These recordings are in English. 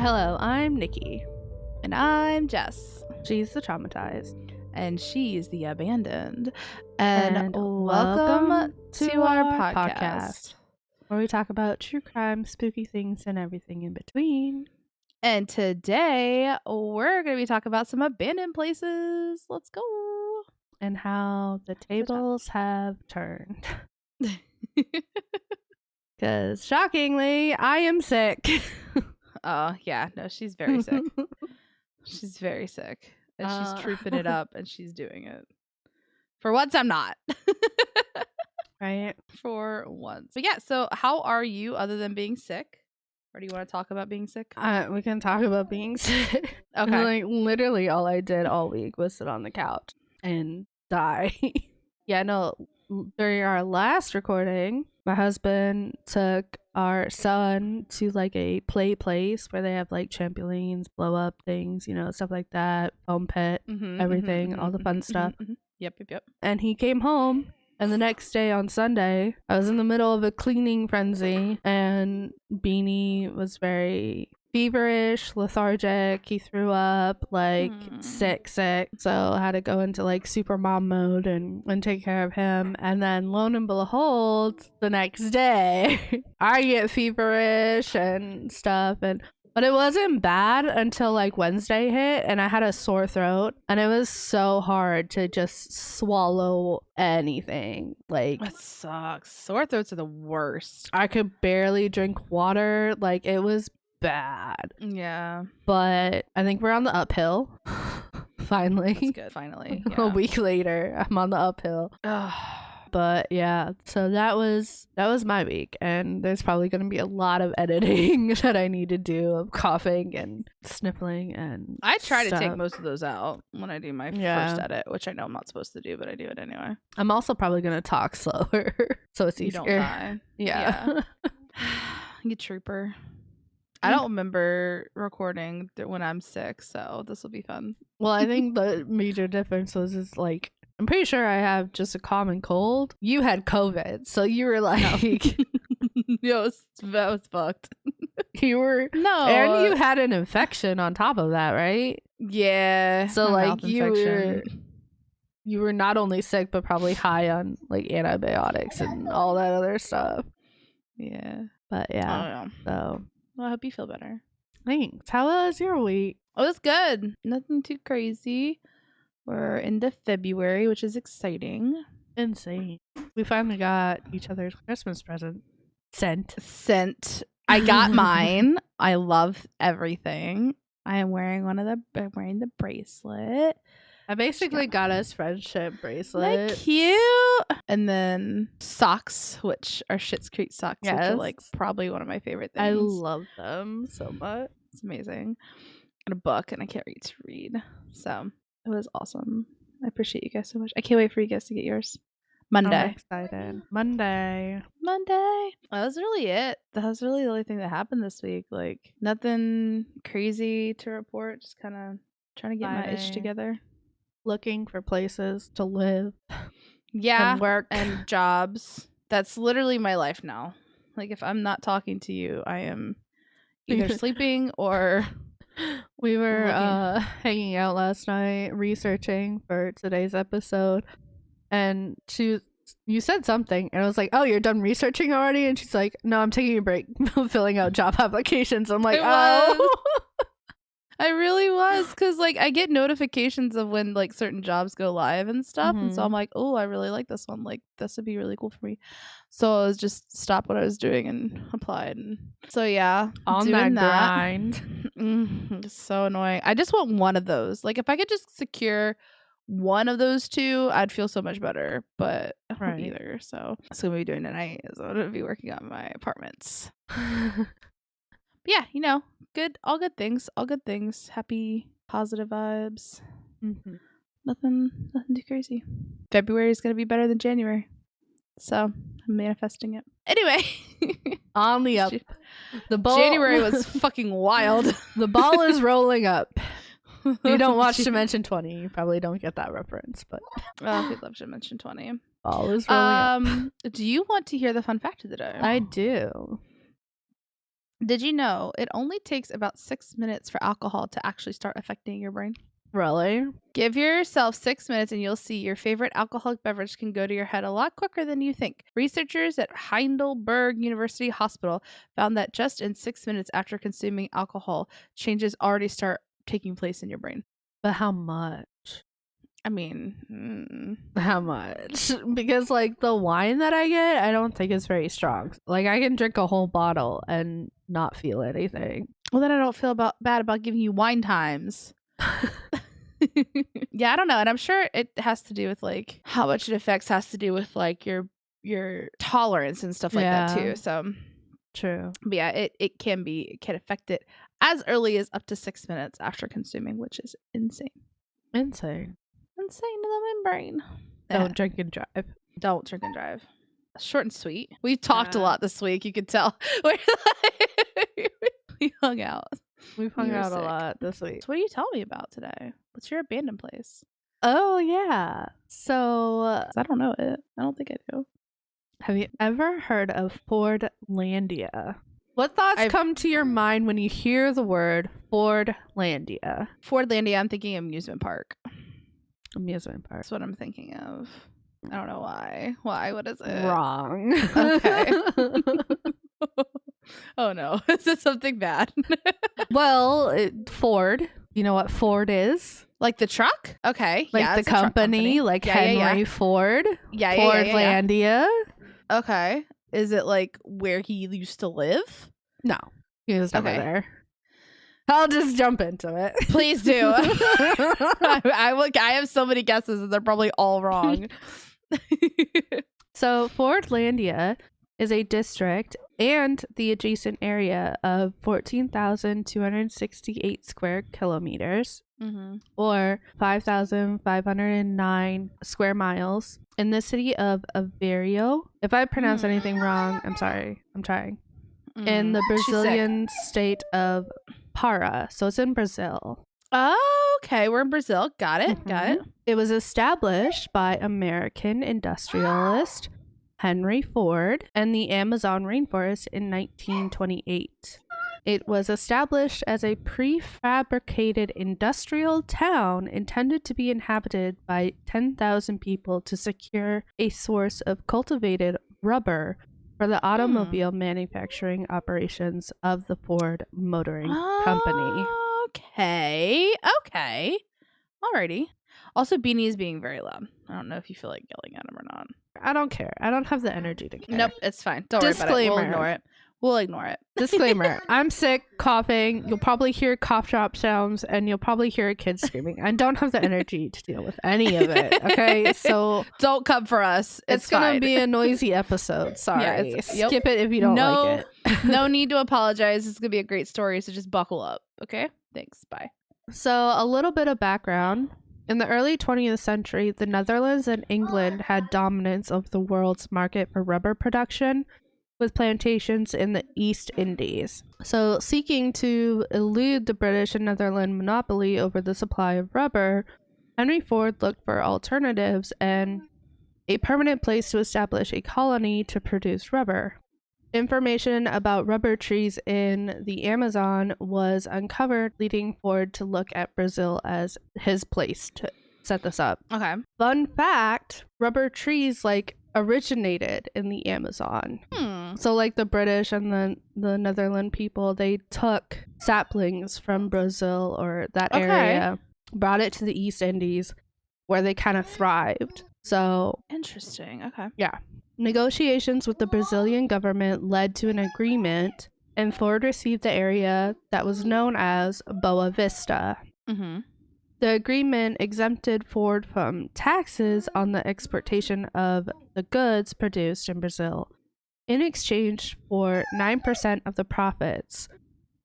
Hello, I'm Nikki. And I'm Jess. She's the traumatized. And she's the abandoned. And welcome to our podcast. Where we talk about true crime, spooky things, and everything in between. And today we're going to be talking about some abandoned places. Let's go. And how the tables have turned. Because shockingly, I am sick. Oh, yeah. No, she's very sick. She's very sick. And she's trooping it up and she's doing it. For once, I'm not. Right? For once. But yeah, so how are you other than being sick? Or do you want to talk about being sick? We can talk about being sick. Okay. Like, literally all I did all week was sit on the couch and die. Yeah, no, during our last recording, my husband took our son to like a play place where they have like trampolines, blow up things, you know, stuff like that, foam pit, everything, all the fun stuff. Yep. And he came home, and the next day on Sunday, I was in the middle of a cleaning frenzy, and Beanie was very feverish, lethargic. He threw up, like sick. So I had to go into like super mom mode and take care of him. And then lo and behold, the next day, I get feverish and stuff. But it wasn't bad until like Wednesday hit, and I had a sore throat, and it was so hard to just swallow anything. Like, that sucks. Sore throats are the worst. I could barely drink water. Like, it was bad. Yeah. But I think we're on the uphill. Finally. That's good. Finally. A week later, I'm on the uphill. But yeah, so that was my week, and there's probably going to be a lot of editing that I need to do of coughing and sniffling and I try stuff. to take most of those out when I do my first edit, which I know I'm not supposed to do, but I do it anyway. I'm also probably going to talk slower so it's easier. You don't die. Yeah. You trooper. I don't remember recording when I'm sick, so this will be fun. Well, I think the major difference is like, I'm pretty sure I have just a common cold. You had COVID, so you were like, Yo, that was fucked. You were and you had an infection on top of that, right? Yeah. So like you were not only sick, but probably high on like antibiotics and all that other stuff. Yeah. But yeah. So well, I hope you feel better. Thanks. How was your week? It was good. Nothing too crazy. We're into February, which is exciting. Insane. We finally got each other's Christmas present. Sent. I got mine. I love everything. I'm wearing the bracelet. I basically got us friendship bracelets. Like, cute. And then socks, which are Schitt's Creek socks, which are like probably one of my favorite things. I love them so much. It's amazing. And a book, and I can't wait to read. So it was awesome. I appreciate you guys so much. I can't wait for you guys to get yours. Monday. I'm excited. Monday. That was really it. That was really the only thing that happened this week. Like, nothing crazy to report. Just kind of trying to get my itch together. Looking for places to live. Yeah. And work. And jobs. That's literally my life now. Like, if I'm not talking to you, I am either sleeping or... We were hanging out last night researching for today's episode, and you said something, and I was like, oh, you're done researching already? And she's like, no, I'm taking a break filling out job applications. I'm like, I really was, because like I get notifications of when like certain jobs go live and stuff, and so I'm like, oh, I really like this one, like this would be really cool for me. So I was just stopped what I was doing and applied, and so yeah, on doing that grind. It's so annoying. I just want one of those. Like, if I could just secure one of those two, I'd feel so much better, but I don't either. So that's what we're doing tonight, is I'm gonna be working on my apartments. But yeah, you know, all good things. Happy, positive vibes. Nothing too crazy. February is going to be better than January. So I'm manifesting it. Anyway. On the up. January was fucking wild. The ball is rolling up. You don't watch Dimension 20. You probably don't get that reference, but. Oh, we love Dimension 20. Ball is rolling up. Do you want to hear the fun fact of the day? I do. Did you know it only takes about 6 minutes for alcohol to actually start affecting your brain? Really? Give yourself 6 minutes and you'll see your favorite alcoholic beverage can go to your head a lot quicker than you think. Researchers at Heidelberg University Hospital found that just in 6 minutes after consuming alcohol, changes already start taking place in your brain. But how much? I mean, How much? Because like the wine that I get, I don't think is very strong. Like I can drink a whole bottle and not feel anything. well, then I don't feel bad about giving you wine times. Yeah, I don't know. And I'm sure it has to do with like how much it affects has to do with like your tolerance and stuff like that Yeah. too. So True. but yeah, it can affect it as early as up to 6 minutes after consuming, which is insane. Insane. Insane to the membrane. Don't drink and drive. Don't drink and drive. Short and sweet. We talked a Yeah. lot this week. You could tell. We hung out. We've hung You were out a sick. lot this week. So what are you telling me about today? What's your abandoned place? Oh yeah. So 'Cause I don't know it. I don't think I do. have you ever heard of Fordlandia? What thoughts I've- come to your mind when you hear the word Fordlandia? Fordlandia, I'm thinking amusement park. Amusement park. That's what I'm thinking of. I don't know why. Why? What is it? Wrong. Okay. Oh no. Is it something bad? Well, Ford. You know what Ford is? Like the truck? Okay. Like yeah, the it's a truck company, like Yeah, yeah, Henry yeah. Ford. Yeah, yeah, yeah, yeah. Fordlandia. Okay. Is it like where he used to live? No, he was never Okay. there. I'll just jump into it. Please do. I have so many guesses and they're probably all wrong. So Fordlandia is a district and the adjacent area of 14,268 square kilometers Mm-hmm. or 5,509 square miles in the city of Aveiro. If I pronounce anything wrong, I'm sorry. I'm trying. In the Brazilian state of Para. So it's in Brazil. Oh, okay. We're in Brazil. Got it. Got it. It was established by American industrialist Henry Ford and the Amazon rainforest in 1928. It was established as a prefabricated industrial town intended to be inhabited by 10,000 people to secure a source of cultivated rubber for the automobile manufacturing operations of the Ford Motoring Company. Okay. Okay. Alrighty. Also, Beanie is being very loud. I don't know if you feel like yelling at him or not. I don't care. I don't have the energy to care. Nope, it's fine. Don't worry about it. We'll Disclaimer. ignore it. We'll ignore it. Disclaimer. I'm sick, coughing. You'll probably hear cough drop sounds and you'll probably hear a kid screaming. I don't have the energy to deal with any of it. Okay. So Don't come for us. it's going to fine. be a noisy episode. Sorry. it's- yep. Skip it if you don't like it. No need to apologize. It's going to be a great story. So just buckle up. Okay. Thanks. Bye. So a little bit of background. In the early 20th century, the Netherlands and England had dominance of the world's market for rubber production, with plantations in the East Indies. So, seeking to elude the British and Netherlands monopoly over the supply of rubber, Henry Ford looked for alternatives and a permanent place to establish a colony to produce rubber. Information about rubber trees in the Amazon was uncovered, leading Ford to look at Brazil as his place to set this up. Okay. Fun fact, rubber trees originated in the Amazon. So the British and the Netherlands people, they took saplings from Brazil or that area, brought it to the East Indies where they kind of thrived. So Interesting. Okay. yeah. Negotiations with the Brazilian government led to an agreement, and Ford received the area that was known as Boa Vista. Mm-hmm. The agreement exempted Ford from taxes on the exportation of the goods produced in Brazil in exchange for 9% of the profits,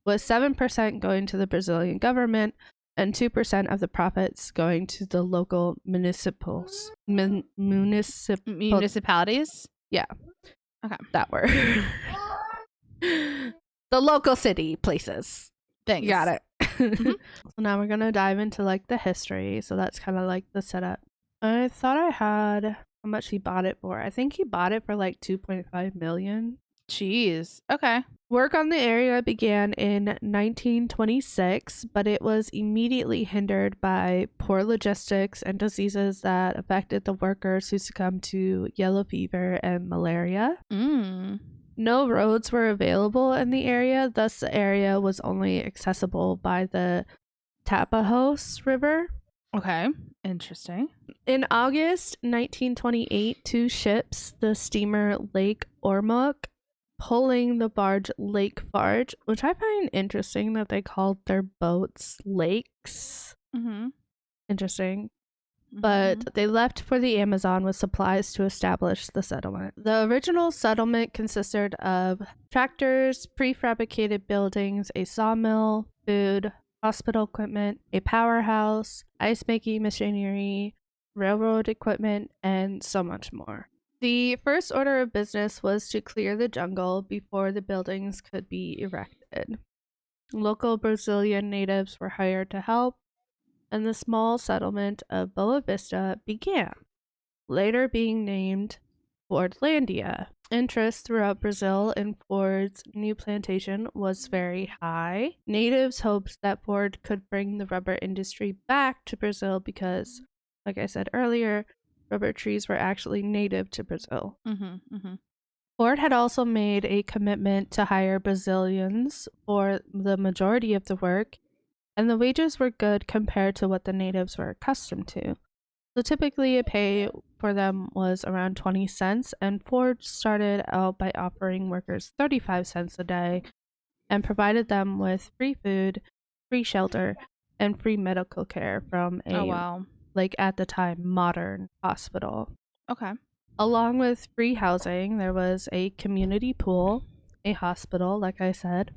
with 7% going to the Brazilian government and 2% of the profits going to the local municipalities. Yeah. Okay. That word. The local city places. Thanks. You got it. So now we're gonna dive into the history. So that's kind of the setup. I thought I had how much he bought it for. I think he bought it for 2.5 million. Jeez. Okay. Work on the area began in 1926, but it was immediately hindered by poor logistics and diseases that affected the workers who succumbed to yellow fever and malaria. No roads were available in the area, thus the area was only accessible by the Tapajos River. Okay, interesting. In August 1928, 2 ships, the steamer Lake Ormoc, pulling the barge Lake Farge, which I find interesting that they called their boats lakes. Interesting. But they left for the Amazon with supplies to establish the settlement. The original settlement consisted of tractors, prefabricated buildings, a sawmill, food, hospital equipment, a powerhouse, ice-making machinery, railroad equipment, and so much more. The first order of business was to clear the jungle before the buildings could be erected. Local Brazilian natives were hired to help, and the small settlement of Boa Vista began, later being named Fordlandia. Interest throughout Brazil in Ford's new plantation was very high. Natives hoped that Ford could bring the rubber industry back to Brazil because, like I said earlier, rubber trees were actually native to Brazil. Ford had also made a commitment to hire Brazilians for the majority of the work, and the wages were good compared to what the natives were accustomed to. So typically a pay for them was around 20 cents, and Ford started out by offering workers 35 cents a day and provided them with free food, free shelter, and free medical care from a, like at the time, modern hospital. Okay. Along with free housing, there was a community pool, a hospital, like I said,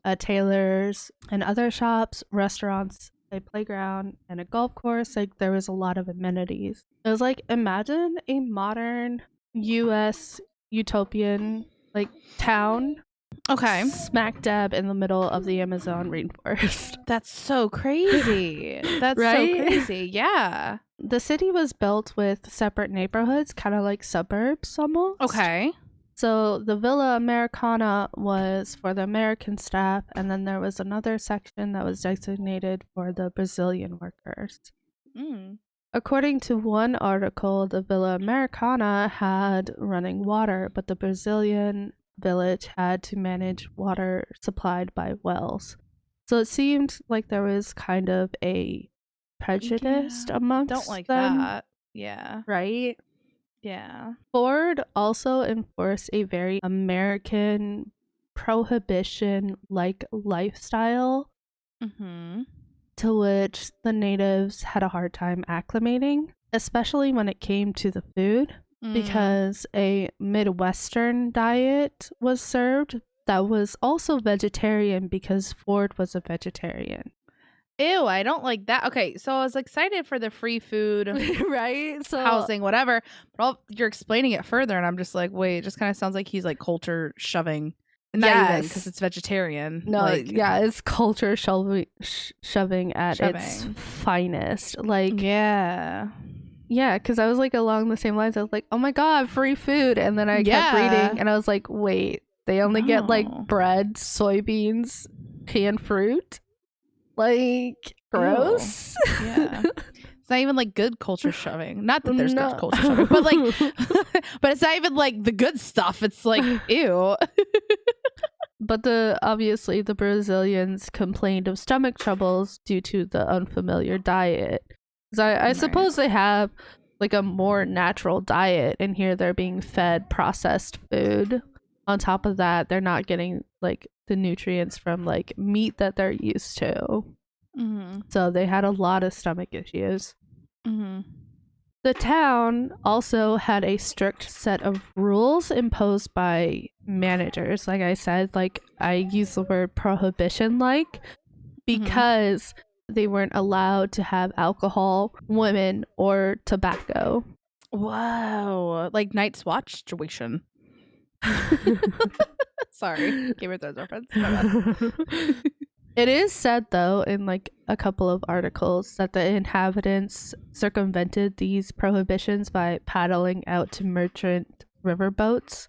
a tailor's and other shops, restaurants, a playground, and a golf course. Like, there was a lot of amenities. It was like, imagine a modern US utopian like town. Okay. Smack dab in the middle of the Amazon rainforest. That's so crazy. That's right? so crazy. Yeah. The city was built with separate neighborhoods, kind of like suburbs almost. Okay. So the Villa Americana was for the American staff, and then there was another section that was designated for the Brazilian workers. According to one article, the Villa Americana had running water, but the Brazilian village had to manage water supplied by wells. So it seemed like there was kind of a prejudice amongst Don't like them. that. Yeah. Right? Yeah. Ford also enforced a very American prohibition-like lifestyle to which the natives had a hard time acclimating, especially when it came to the food, because a Midwestern diet was served that was also vegetarian because Ford was a vegetarian. Ew, I don't like that. Okay, so I was excited for the free food, right? So housing, whatever. But you're explaining it further, and I'm just like, wait, it just kind of sounds like he's like culture shoving. Not even because it's vegetarian. No, like, yeah, it's culture shoving at its finest. Like, yeah, because I was like along the same lines. I was like, oh my god, free food, and then I kept reading, and I was like, wait, they only get like bread, soybeans, canned fruit. Like, gross. Ew. Yeah. It's not even like good culture shoving. Not that there's good culture shoving, but like, but it's not even like the good stuff. It's like, ew. But obviously the Brazilians complained of stomach troubles due to the unfamiliar diet. I suppose they have like a more natural diet, and here they're being fed processed food. On top of that, they're not getting like the nutrients from like meat that they're used to. So they had a lot of stomach issues. The town also had a strict set of rules imposed by managers. Like I said, like I use the word prohibition like because they weren't allowed to have alcohol, women, or tobacco. Whoa. Like Night's Watch situation. Sorry, Game of Thrones reference. It is said though in like a couple of articles that the inhabitants circumvented these prohibitions by paddling out to merchant riverboats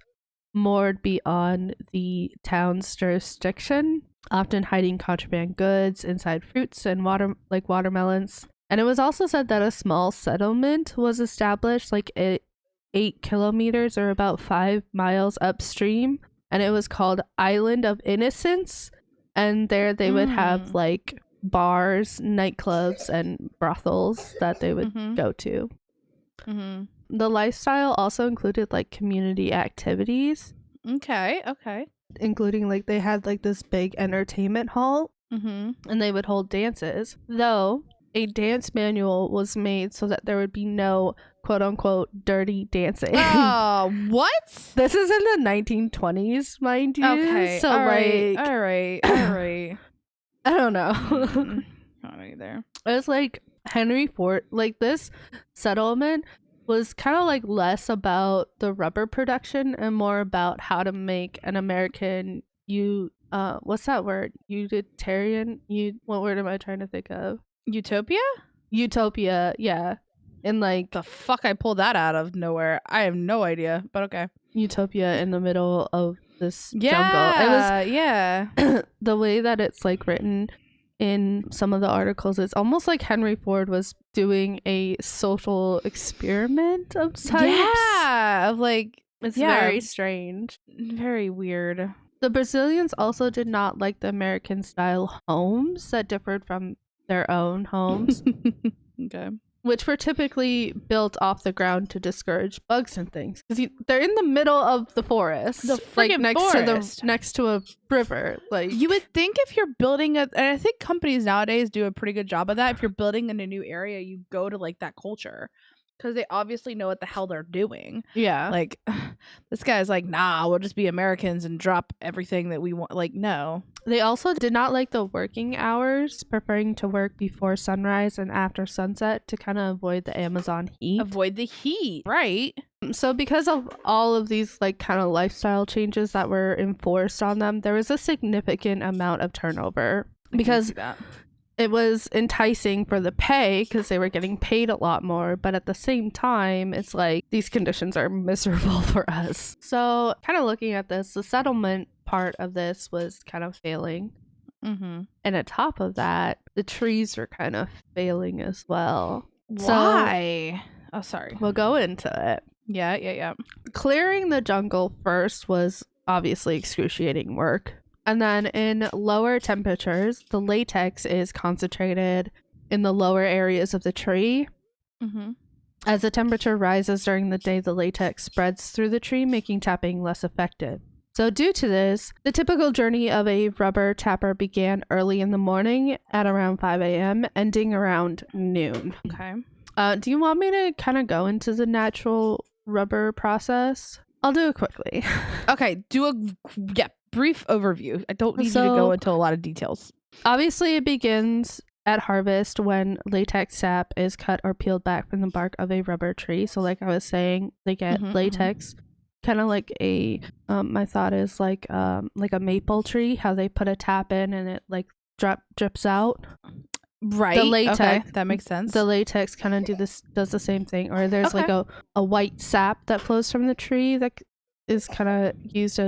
moored beyond the town's jurisdiction, often hiding contraband goods inside fruits and watermelons. And it was also said that a small settlement was established 8 kilometers or about 5 miles upstream, and it was called Island of Innocence. And there they would have like bars, nightclubs, and brothels that they would go to. The lifestyle also included like community activities. Okay. Including like they had like this big entertainment hall, and they would hold dances. Though a dance manual was made so that there would be no quote unquote dirty dancing. Oh, what? This is in the 1920s, mind you. Okay. So all like, right. I don't know. Not either. It was like Henry Ford, like this settlement was kind of like less about the rubber production and more about how to make an American what's that word? Utilitarian? What word am I trying to think of? Utopia? Utopia, yeah. And like The fuck I pulled that out of nowhere. I have no idea, but okay. Utopia in the middle of this jungle. It was yeah. the way that it's like written in some of the articles, it's almost like Henry Ford was doing a social experiment of types. Yeah, of like It's very strange. Very weird. The Brazilians also did not like the American style homes that differed from their own homes, Okay. which were typically built off the ground to discourage bugs and things. Because they're in the middle of the forest, The like friggin' next to a river. Like You would think if you're building and I think companies nowadays do a pretty good job of that. If you're building in a new area, you go to like that culture because they obviously know what the hell they're doing. yeah, Like this guy's like, nah, we'll just be Americans and drop everything that we want. Like, no. they also did not like the working hours, preferring to work before sunrise and after sunset to kind of avoid the Amazon heat. Avoid the heat, right? So because of all of these like kind of lifestyle changes that were enforced on them, there was a significant amount of turnover because it was enticing for the pay because they were getting paid a lot more, but at the same time it's like these conditions are miserable for us. So kind of looking at this, the settlement part of this was kind of failing, and on top of that the trees were kind of failing as well. Why? Oh, sorry. We'll go into it. Yeah. Clearing the jungle first was obviously excruciating work. And then in lower temperatures, the latex is concentrated in the lower areas of the tree. As the temperature rises during the day, the latex spreads through the tree, making tapping less effective. So due to this, the typical journey of a rubber tapper began early in the morning at around 5 a.m., ending around noon. Okay. Do you want me to kind of go into the natural rubber process? I'll do it quickly. Okay, brief overview. I don't need you to go into a lot of details. Obviously, it begins at harvest when latex sap is cut or peeled back from the bark of a rubber tree. So like I was saying, they get latex, kind of like a, my thought is like a maple tree, how they put a tap in and it like drips out. Right. The latex, okay, that makes sense. The latex kind of does the same thing. Or there's like a white sap that flows from the tree that is kind of used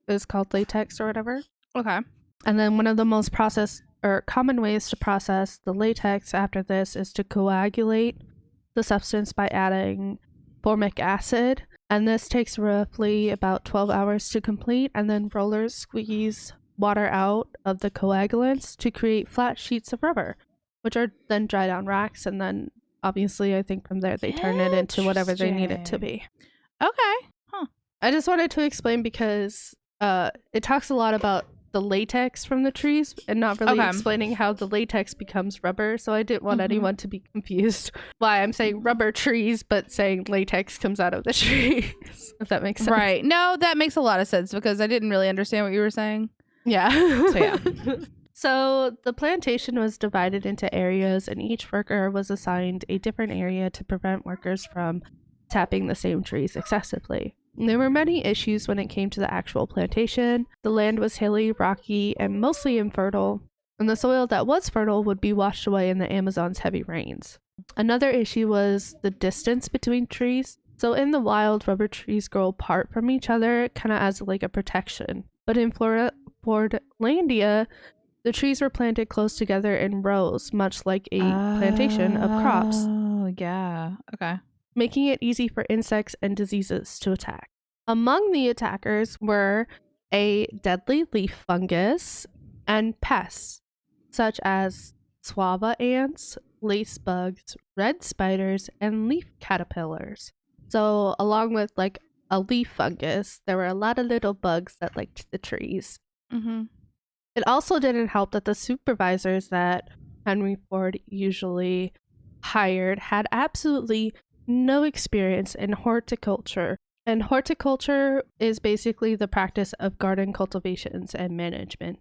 is called latex or whatever. Okay. And then one of the most common ways to process the latex after this is to coagulate the substance by adding formic acid. And this takes roughly about 12 hours to complete. And then rollers squeeze water out of the coagulants to create flat sheets of rubber, which are then dried on racks. And then obviously I think from there they turn it into whatever they need it to be. Okay. I just wanted to explain because it talks a lot about the latex from the trees and not really explaining how the latex becomes rubber. So I didn't want anyone to be confused why I'm saying rubber trees, but saying latex comes out of the trees, if that makes sense. Right. No, that makes a lot of sense because I didn't really understand what you were saying. Yeah. So yeah. So the plantation was divided into areas and each worker was assigned a different area to prevent workers from tapping the same trees excessively. There were many issues when it came to the actual plantation. The land was hilly, rocky, and mostly infertile, and the soil that was fertile would be washed away in the Amazon's heavy rains. Another issue was the distance between trees. So in the wild, rubber trees grow apart from each other, kind of as like a protection. But in Fordlandia, the trees were planted close together in rows, much like a plantation of crops. Oh, yeah. Okay. Making it easy for insects and diseases to attack. Among the attackers were a deadly leaf fungus and pests, such as swava ants, lace bugs, red spiders, and leaf caterpillars. So along with like a leaf fungus, there were a lot of little bugs that liked the trees. Mm-hmm. It also didn't help that the supervisors that Henry Ford usually hired had absolutely no experience in horticulture. And horticulture is basically the practice of garden cultivations and management.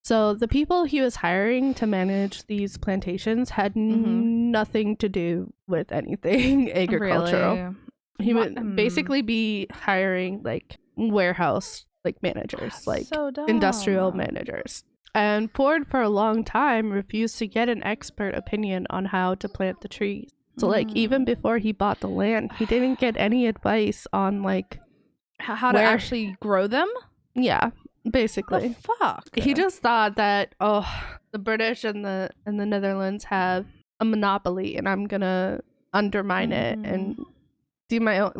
So the people he was hiring to manage these plantations had nothing to do with anything agricultural. Really? He would basically be hiring like warehouse like managers, like so dumb. industrial managers. And Ford for a long time refused to get an expert opinion on how to plant the trees. So like even before he bought the land, he didn't get any advice on like how to actually grow them. Yeah, basically. The fuck. He just thought that the British and the Netherlands have a monopoly, and I'm gonna undermine it and do my own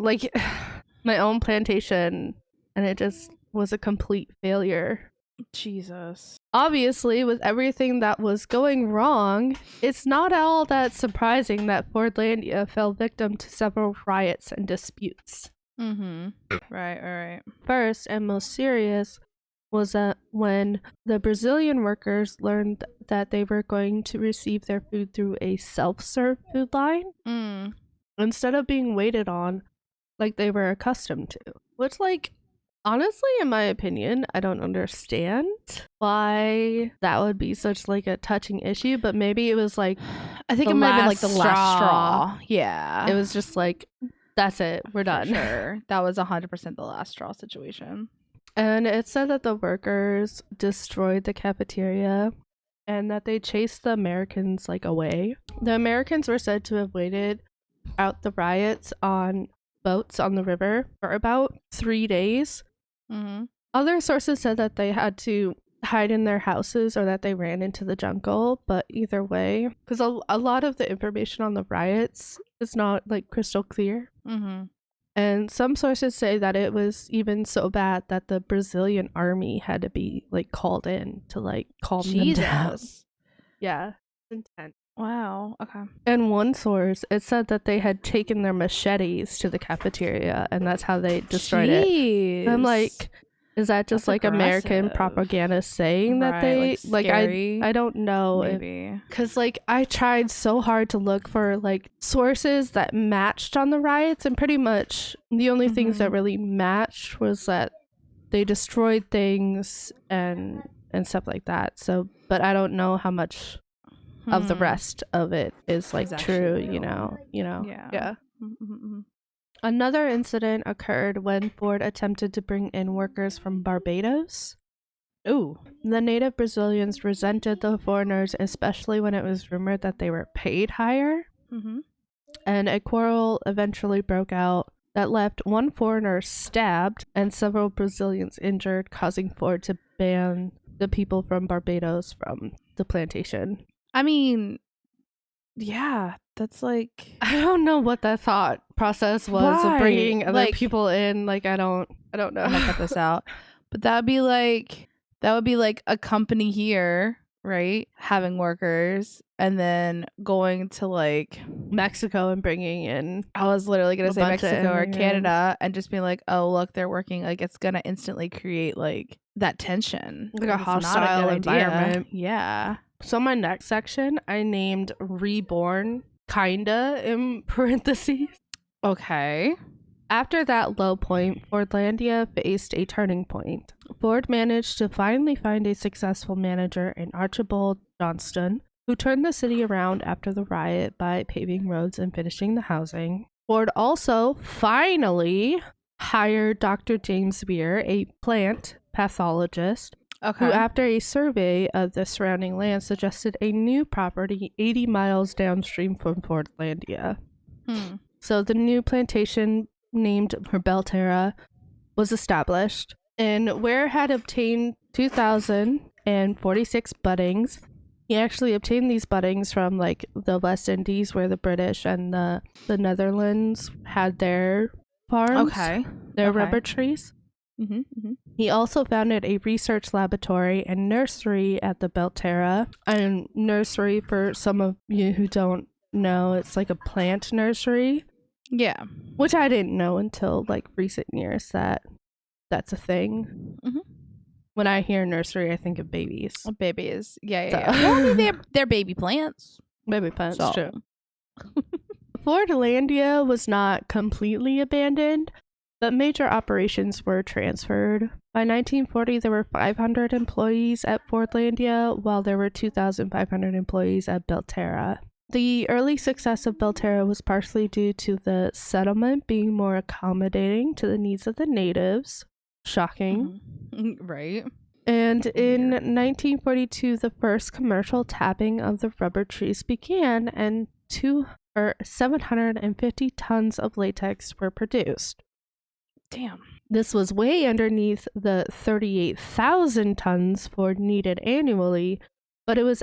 my own plantation, and it just was a complete failure. Jesus. Obviously, with everything that was going wrong, it's not all that surprising that Fordlandia fell victim to several riots and disputes. Right. First and most serious was when the Brazilian workers learned that they were going to receive their food through a self-serve food line instead of being waited on like they were accustomed to. Which, like, honestly, in my opinion, I don't understand why that would be such like a touching issue, but maybe it was like I think it might have been like the last straw. Yeah. It was just like, that's it, we're done. Sure. That was 100% the last straw situation. And it said that the workers destroyed the cafeteria and that they chased the Americans like away. The Americans were said to have waited out the riots on boats on the river for about 3 days. Other sources said that they had to hide in their houses or that they ran into the jungle, but either way, because a lot of the information on the riots is not like crystal clear. And some sources say that it was even so bad that the Brazilian army had to be like called in to like calm them down. Yeah, intense. Wow. Okay. And one source, it said that they had taken their machetes to the cafeteria and that's how they destroyed it. And I'm like, is that just like American propaganda saying that they like I don't know, maybe because like I tried so hard to look for like sources that matched on the riots, and pretty much the only things that really matched was that they destroyed things and stuff like that. So, but I don't know how much of the rest of it is like true, you know. Yeah. Another incident occurred when Ford attempted to bring in workers from Barbados. Ooh. The native Brazilians resented the foreigners, especially when it was rumored that they were paid higher. And a quarrel eventually broke out that left one foreigner stabbed and several Brazilians injured, causing Ford to ban the people from Barbados from the plantation. I mean, yeah, that's like, I don't know what that thought process was of bringing other people in. Like, I don't know. I'm gonna cut this out. But that would be like a company here, right? Having workers and then going to like Mexico and bringing in. I was literally gonna say Mexico or Canada and just being like, oh look, they're working. Like, it's gonna instantly create like that tension, like a hostile environment. Yeah. So my next section I named Reborn, kinda in parentheses. Okay. After that low point, Fordlandia faced a turning point. Ford managed to finally find a successful manager in Archibald Johnston, who turned the city around after the riot by paving roads and finishing the housing. Ford also finally hired Dr. James Weir, a plant pathologist, who after a survey of the surrounding land suggested a new property 80 miles downstream from Fordlandia. So the new plantation named Belterra was established, and Ware had obtained 2,046 buddings. He actually obtained these buddings from like the West Indies, where the British and the Netherlands had their farms, their rubber trees. He also founded a research laboratory and nursery at the Belterra. And nursery, for some of you who don't know, it's like a plant nursery. Yeah. Which I didn't know until like recent years that that's a thing. When I hear nursery, I think of babies. Babies. Yeah. Well, I mean, they're baby plants. Baby plants, true. Fordlandia was not completely abandoned, but major operations were transferred. By 1940, there were 500 employees at Fordlandia, while there were 2,500 employees at Belterra. The early success of Belterra was partially due to the settlement being more accommodating to the needs of the natives. Shocking. Right. And in 1942, the first commercial tapping of the rubber trees began, and 750 tons of latex were produced. Damn. This was way underneath the 38,000 tons Ford needed annually, but it was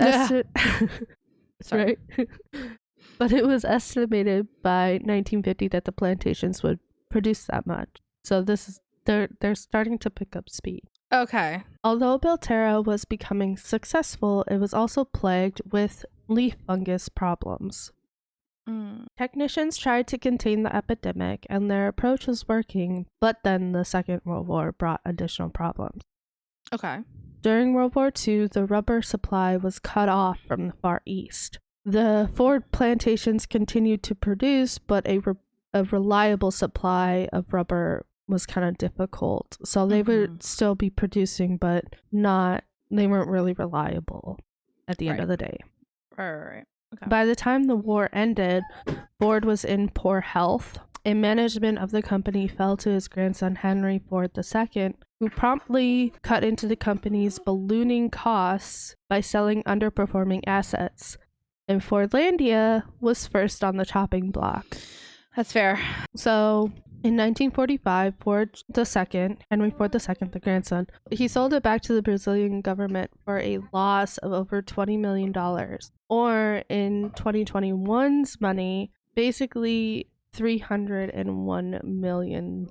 Sorry. But it was estimated by 1950 that the plantations would produce that much. So they're starting to pick up speed. Okay. Although Belterra was becoming successful, it was also plagued with leaf fungus problems. Technicians tried to contain the epidemic, and their approach was working, but then the Second World War brought additional problems. Okay. During World War II, the rubber supply was cut off from the Far East. The Ford plantations continued to produce, but a reliable supply of rubber was kind of difficult. So they would still be producing, but they weren't really reliable at the end of the day. Right. Okay. By the time the war ended, Ford was in poor health, and management of the company fell to his grandson Henry Ford II, who promptly cut into the company's ballooning costs by selling underperforming assets. And Fordlandia was first on the chopping block. That's fair. So in 1945, Henry Ford II, the grandson, he sold it back to the Brazilian government for a loss of over $20 million. Or in 2021's money, basically $301 million.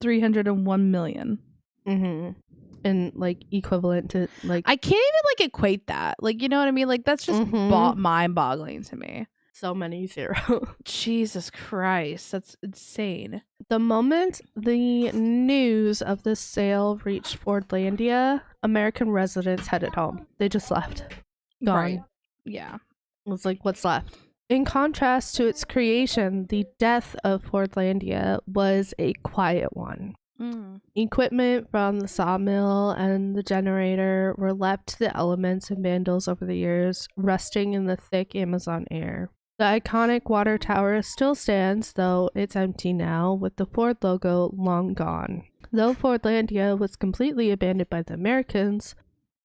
301 million. And like equivalent to like, I can't even like equate that. Like, you know what I mean? Like, that's just mind-boggling to me. So many zeros. Jesus Christ, that's insane. The moment the news of the sale reached Fordlandia, American residents headed home. They just left. Gone. Right. Yeah. It was like, what's left? In contrast to its creation, the death of Fordlandia was a quiet one. Equipment from the sawmill and the generator were left to the elements and vandals over the years, rusting in the thick Amazon air. The iconic water tower still stands, though it's empty now, with the Ford logo long gone. Though Fordlandia was completely abandoned by the Americans,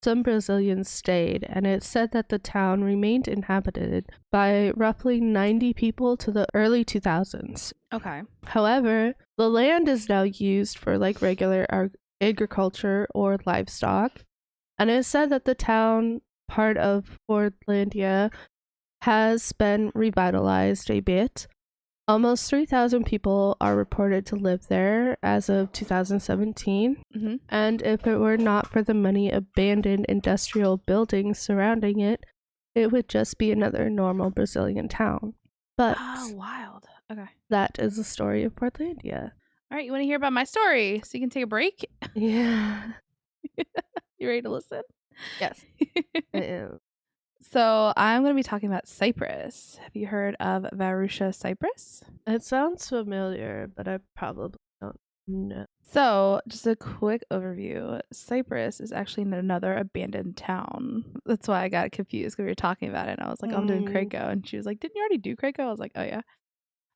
some Brazilians stayed, and it's said that the town remained inhabited by roughly 90 people to the early 2000s. Okay. However, the land is now used for like regular agriculture or livestock, and it's said that the town part of Fordlandia has been revitalized a bit. Almost 3,000 people are reported to live there as of 2017. And if it were not for the many abandoned industrial buildings surrounding it, it would just be another normal Brazilian town. But wild. Okay. That is the story of Fordlandia. All right, you want to hear about my story so you can take a break? Yeah. You ready to listen? Yes. I am. So I'm going to be talking about Cyprus. Have you heard of Varusha, Cyprus? It sounds familiar, but I probably don't know. So just a quick overview. Cyprus is actually another abandoned town. That's why I got confused because we were talking about it. And I was like, I'm doing Krakow. And she was like, didn't you already do Krakow? I was like, oh, yeah.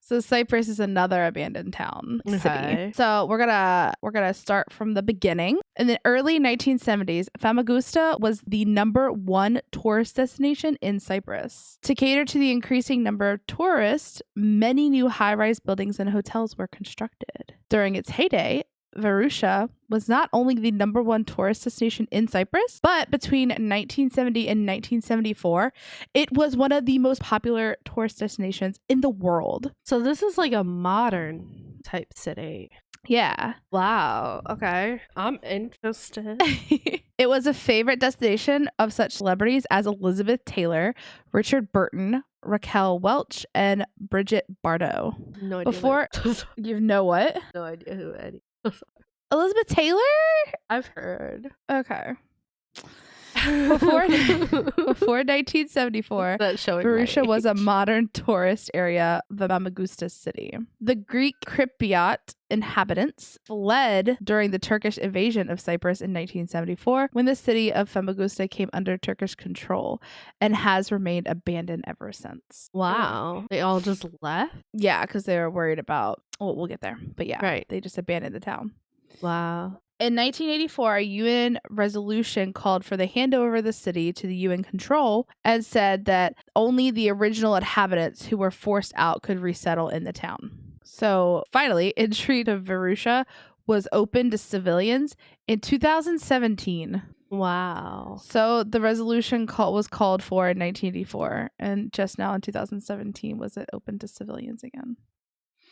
So Cyprus is another abandoned town city. Okay. So we're gonna start from the beginning. In the early 1970s, Famagusta was the #1 tourist destination in Cyprus. To cater to the increasing number of tourists, many new high-rise buildings and hotels were constructed. During its heyday, Varusha was not only the #1 tourist destination in Cyprus, but between 1970 and 1974, it was one of the most popular tourist destinations in the world. So this is like a modern type city. Yeah. Wow. Okay. I'm interested. It was a favorite destination of such celebrities as Elizabeth Taylor, Richard Burton, Raquel Welch, and Bridget Bardot. No idea. Before you know what? No idea who Eddie. Elizabeth Taylor? I've heard. Okay. Before 1974, Varusha was a modern tourist area of the Famagusta city. The Greek Cypriot inhabitants fled during the Turkish invasion of Cyprus in 1974 when the city of Famagusta came under Turkish control and has remained abandoned ever since. Wow. They all just left? Yeah, because they were worried about, well, we'll get there. But yeah, Right. They just abandoned the town. Wow. In 1984, a UN resolution called for the handover of the city to the UN control and said that only the original inhabitants who were forced out could resettle in the town. So finally, entry to Varusha was open to civilians in 2017. Wow. So the resolution was called for in 1984, and just now in 2017 was it open to civilians again.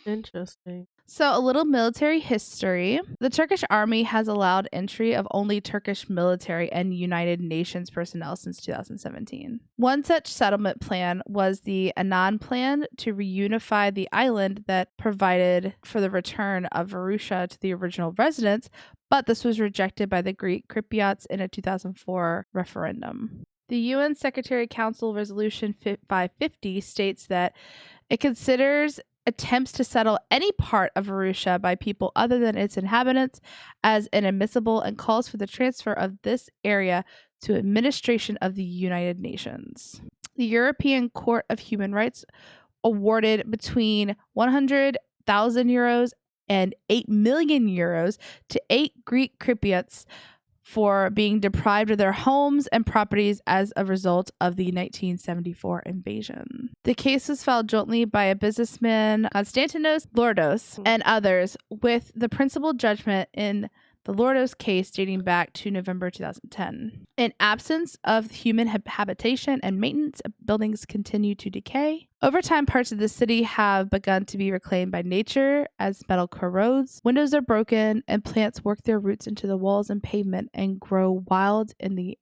Interesting. So a little military history. The Turkish army has allowed entry of only Turkish military and United Nations personnel since 2017. One such settlement plan was the Annan Plan to reunify the island that provided for the return of Varusha to the original residents, but this was rejected by the Greek Cypriots in a 2004 referendum. The UN Secretary Council Resolution 550 states that it considers attempts to settle any part of Varusha by people other than its inhabitants as inadmissible and calls for the transfer of this area to administration of the United Nations. The European Court of Human Rights awarded between 100,000 euros and 8 million euros to 8 Greek Cypriots for being deprived of their homes and properties as a result of the 1974 invasion. The case was filed jointly by a businessman, Konstantinos Lordos, and others, with the principal judgment in the Lordos case dating back to November 2010. In absence of human habitation and maintenance, buildings continue to decay. Over time, parts of the city have begun to be reclaimed by nature as metal corrodes. Windows are broken and plants work their roots into the walls and pavement and grow wild in the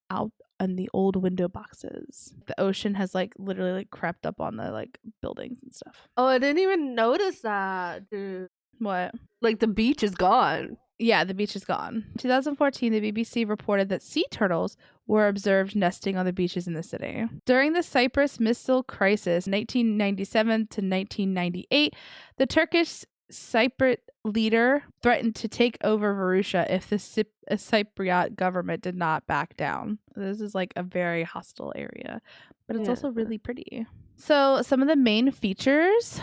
old window boxes. The ocean has literally crept up on the buildings and stuff. Oh, I didn't even notice that, dude. What? The beach is gone. Yeah, the beach is gone. In 2014, the BBC reported that sea turtles were observed nesting on the beaches in the city. During the Cyprus Missile Crisis, 1997 to 1998, the Turkish Cypriot leader threatened to take over Varusha if the Cypriot government did not back down. This is a very hostile area, but it's also really pretty. So some of the main features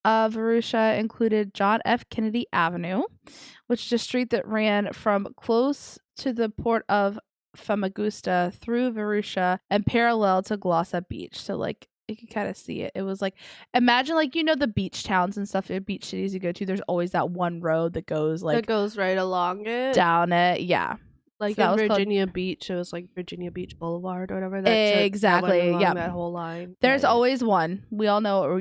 of Varusha included John F. Kennedy Avenue, which is a street that ran from close to the port of Famagusta through Varusha and parallel to Glossa Beach. So you can kind of see it. It was imagine the beach towns and stuff, beach cities you go to. There's always that one road that goes that goes right along it, down it. Yeah, so in Virginia Beach, it was Virginia Beach Boulevard or whatever. Exactly. Yeah, that whole line. There's always one. We all know, or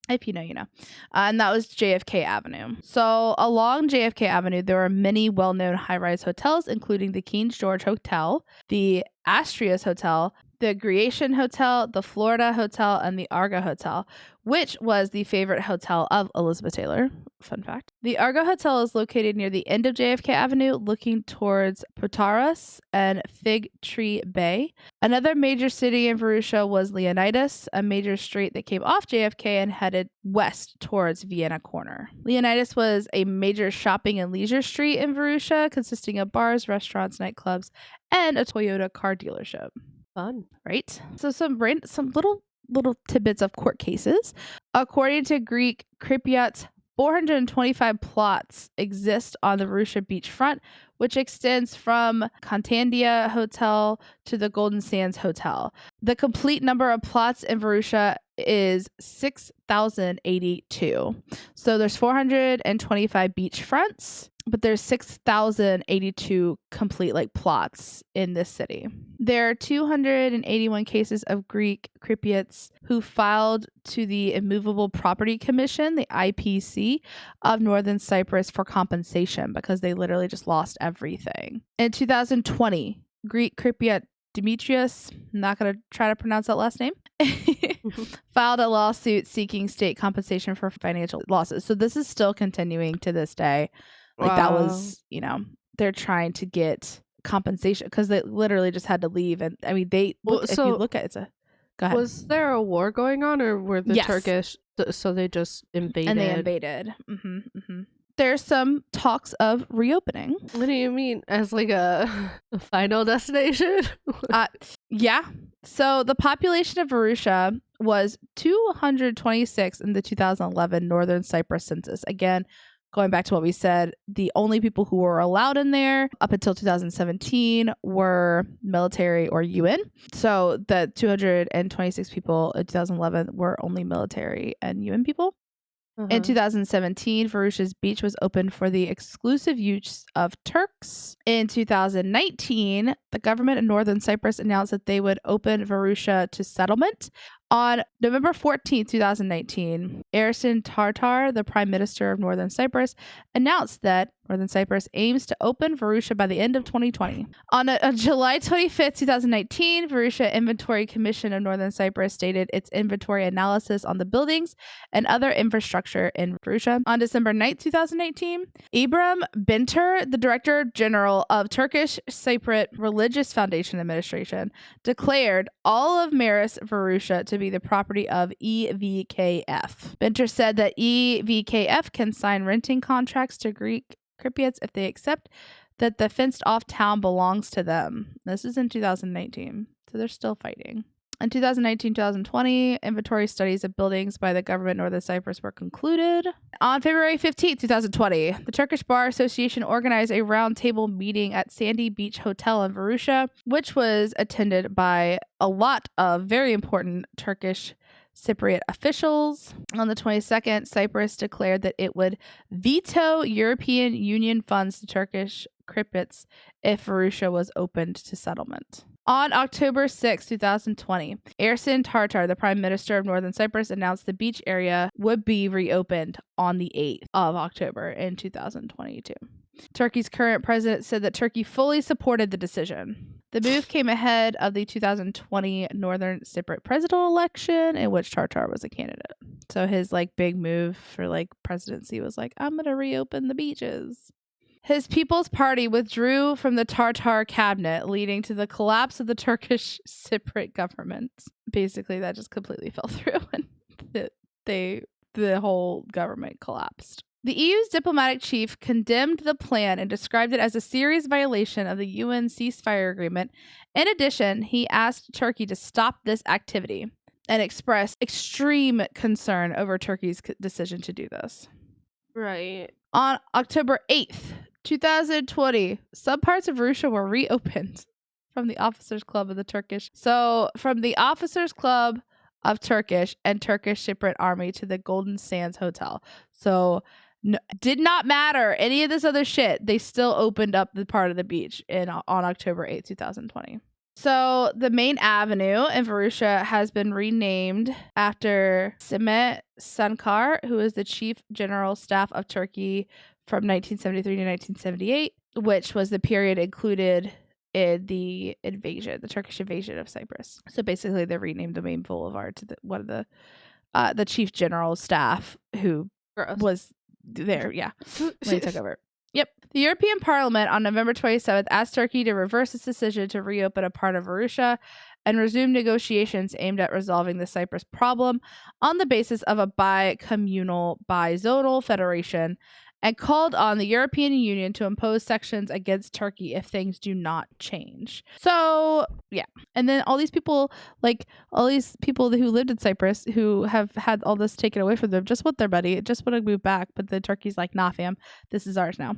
if you know, you know. And that was JFK Avenue. So along JFK Avenue, there are many well-known high-rise hotels, including the King George Hotel, the Astrias Hotel, the Grecian Hotel, the Florida Hotel, and the Argo Hotel, which was the favorite hotel of Elizabeth Taylor. Fun fact. The Argo Hotel is located near the end of JFK Avenue, looking towards Protaras and Fig Tree Bay. Another major city in Varusha was Leonidas, a major street that came off JFK and headed west towards Vienna Corner. Leonidas was a major shopping and leisure street in Varusha, consisting of bars, restaurants, nightclubs, and a Toyota car dealership. Fun. Right? So some little little tidbits of court cases. According to Greek Cypriots, 425 plots exist on the Varusha beachfront, which extends from Constandia Hotel to the Golden Sands Hotel. The complete number of plots in Varusha is 6,082. So there's 425 beachfronts, but there's 6,082 complete like plots in this city. There are 281 cases of Greek Cypriots who filed to the Immovable Property Commission, the IPC, of Northern Cyprus for compensation because they literally just lost everything. In 2020, Greek Cypriot Demetrius, I'm not going to try to pronounce that last name, filed a lawsuit seeking state compensation for financial losses. So this is still continuing to this day. Like that was, they're trying to get compensation because they literally just had to leave. And I mean, if you look at it, go ahead. Was there a war going on, or were the Turkish, so they just invaded? And they invaded. There's some talks of reopening. What do you mean? As like a final destination? Yeah. So the population of Varusha was 226 in the 2011 Northern Cyprus census. Again, going back to what we said, the only people who were allowed in there up until 2017 were military or UN. So the 226 people in 2011 were only military and UN people. In 2017, Varusha's beach was opened for the exclusive use of Turks. In 2019, the government of Northern Cyprus announced that they would open Varusha to settlement. On November 14, 2019, Ersin Tartar, the Prime Minister of Northern Cyprus, announced that Northern Cyprus aims to open Varusha by the end of 2020. On July 25, 2019, Varusha Inventory Commission of Northern Cyprus stated its inventory analysis on the buildings and other infrastructure in Varusha. On December 9, 2019, Ibrahim Binter, the Director General of Turkish Cypriot Religious Foundation Administration, declared all of Maris Varusha to be the property of EVKF. Binter said that EVKF can sign renting contracts to Greek Cypriots if they accept that the fenced-off town belongs to them. This is in 2019, so they're still fighting. In 2019-2020, inventory studies of buildings by the government of Northern Cyprus were concluded. On February 15, 2020, the Turkish Bar Association organized a roundtable meeting at Sandy Beach Hotel in Varusha, which was attended by a lot of very important Turkish Cypriot officials. On the 22nd, Cyprus declared that it would veto European Union funds to Turkish Cypriots if Varusha was opened to settlement. On October 6, 2020, Ersin Tartar, the Prime Minister of Northern Cyprus, announced the beach area would be reopened on the 8th of October in 2022. Turkey's current president said that Turkey fully supported the decision. The move came ahead of the 2020 Northern Cypriot presidential election, in which Tartar was a candidate. So his big move for presidency was I'm going to reopen the beaches. His People's Party withdrew from the Tartar cabinet, leading to the collapse of the Turkish Cypriot government. Basically, that just completely fell through and the whole government collapsed. The EU's diplomatic chief condemned the plan and described it as a serious violation of the UN ceasefire agreement. In addition, he asked Turkey to stop this activity and expressed extreme concern over Turkey's decision to do this. Right. On October 8th, 2020, some parts of Varusha were reopened from the Officers Club of the Turkish. So from the Officers Club of Turkish and Turkish Cypriot Army to the Golden Sands Hotel. So did not matter any of this other shit. They still opened up the part of the beach on October 8th, 2020. So the main avenue in Varusha has been renamed after Samet Sankar, who is the Chief General Staff of Turkey from 1973 to 1978, which was the period included in the Turkish invasion of Cyprus. So basically, they renamed the main boulevard to one of the Chief General Staff who was there. Yeah, when he took over. Yep. The European Parliament on November 27th asked Turkey to reverse its decision to reopen a part of Varusha and resumed negotiations aimed at resolving the Cyprus problem on the basis of a bi-communal, bi-zonal federation, and called on the European Union to impose sanctions against Turkey if things do not change. So, yeah. And then all these people who lived in Cyprus who have had all this taken away from them just want their money, just want to move back. But the Turkey's like, nah, fam, this is ours now.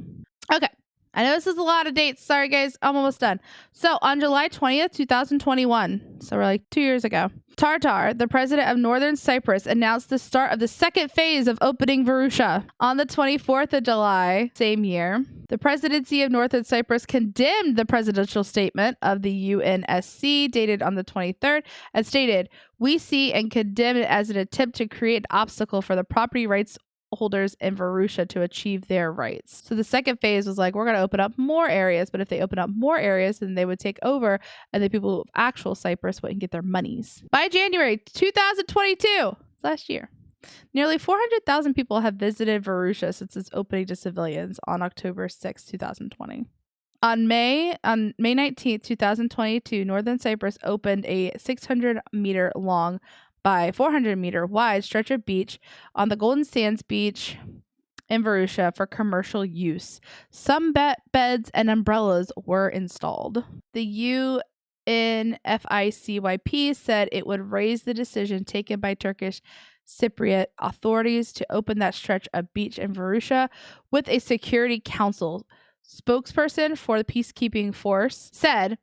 Okay. I know this is a lot of dates. Sorry, guys. I'm almost done. So on July 20th, 2021, so we're like 2 years ago, Tartar, the president of Northern Cyprus, announced the start of the second phase of opening Varusha. On the 24th of July, same year, the presidency of Northern Cyprus condemned the presidential statement of the UNSC dated on the 23rd and stated, "We see and condemn it as an attempt to create an obstacle for the property rights holders in Varusha to achieve their rights." So the second phase was like, we're going to open up more areas, but if they open up more areas, then they would take over and the people of actual Cyprus wouldn't get their monies. By January 2022, last year, nearly 400,000 people have visited Varusha since its opening to civilians on October 6, 2020. On May 19th, 2022, Northern Cyprus opened a 600-meter long by 400-meter wide stretch of beach on the Golden Sands Beach in Varusha for commercial use. Some beds and umbrellas were installed. The UNFICYP said it would raise the decision taken by Turkish Cypriot authorities to open that stretch of beach in Varusha with a security council. Spokesperson for the peacekeeping force said,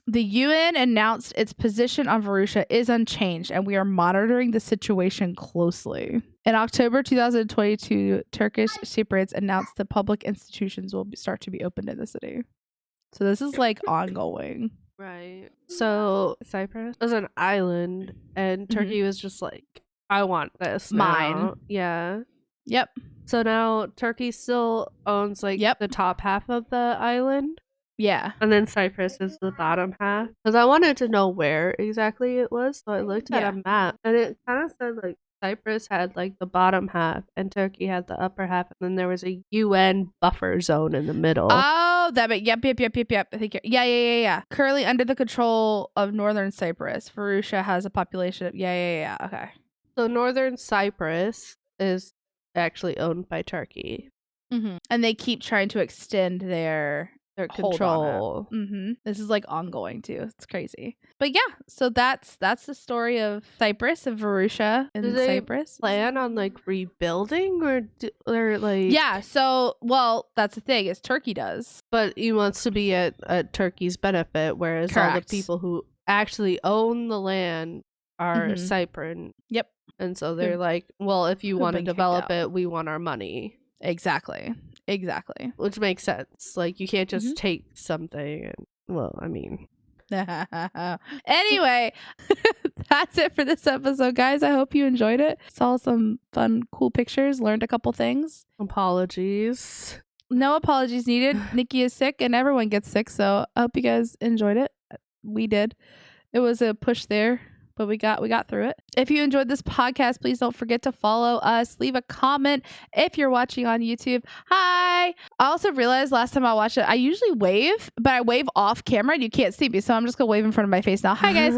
"The UN announced its position on Varusha is unchanged, and we are monitoring the situation closely." In October 2022, Turkish Cypriots announced that public institutions will start to be opened in the city. So this is like ongoing. Right. So Cyprus was an island, and Turkey was just like, I want this now. Mine. Yeah. Yep. So now Turkey still owns like the top half of the island. Yeah. And then Cyprus is the bottom half. Because I wanted to know where exactly it was. So I looked at a map, and it kind of said like Cyprus had like the bottom half and Turkey had the upper half. And then there was a UN buffer zone in the middle. Oh, that bit. Yep. I think yeah. Currently under the control of Northern Cyprus, Varusha has a population of yeah. Okay. So Northern Cyprus is actually owned by Turkey. And they keep trying to extend their control. This is like ongoing too. It's crazy. But yeah, so that's the story of Cyprus, of Varusha in Cyprus. Plan on like rebuilding or like yeah. So that's the thing is Turkey does, but he wants to be at Turkey's benefit, whereas all the people who actually own the land are Cyprian. Yep. And so they're like, well, if you want to develop it, we want our money. Exactly. Which makes sense. Like, you can't just take something and, well, I mean. Anyway, that's it for this episode, guys. I hope you enjoyed it. Saw some fun, cool pictures, learned a couple things. Apologies. No apologies needed. Nikki is sick and everyone gets sick, so I hope you guys enjoyed it. We did. It was a push there, but we got through it. If you enjoyed this podcast, please don't forget to follow us. Leave a comment if you're watching on YouTube. Hi. I also realized last time I watched it, I usually wave, but I wave off camera and you can't see me. So I'm just going to wave in front of my face now. Hi, guys.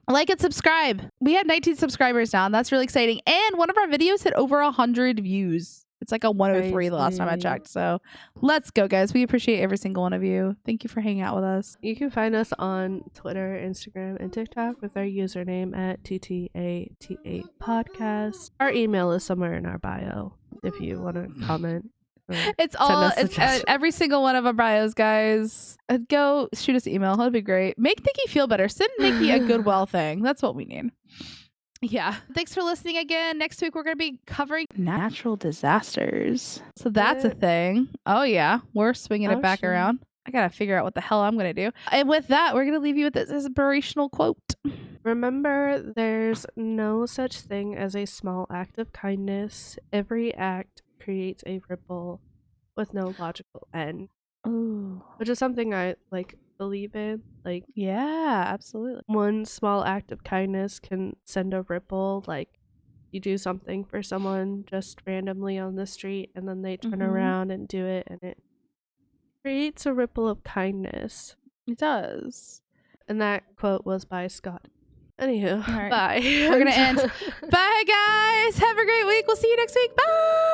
Like and subscribe. We have 19 subscribers now, and that's really exciting. And one of our videos hit over 100 views. It's like a 103 the last time I checked. So let's go, guys. We appreciate every single one of you. Thank you for hanging out with us. You can find us on Twitter, Instagram, and TikTok with our username at TTATA Podcast. Our email is somewhere in our bio if you want to comment. It's every single one of our bios, guys. Go shoot us an email. That'd be great. Make Nikki feel better. Send Nikki a goodwill thing. That's what we need. Yeah. Thanks for listening again. Next week, we're going to be covering natural disasters. So that's a thing. Oh, yeah. We're swinging it back around. I got to figure out what the hell I'm going to do. And with that, we're going to leave you with this inspirational quote. Remember, there's no such thing as a small act of kindness. Every act creates a ripple with no logical end. Ooh. Which is something I believe in. Like, yeah, absolutely. One small act of kindness can send a ripple. Like, you do something for someone just randomly on the street, and then they turn around and do it, and it creates a ripple of kindness. It does. And that quote was by Scott. Anywho, All right. bye. We're gonna end. Bye, guys. Anywho, All right. bye. We're gonna end. Bye, guys. Have a great week. We'll see you next week. Bye.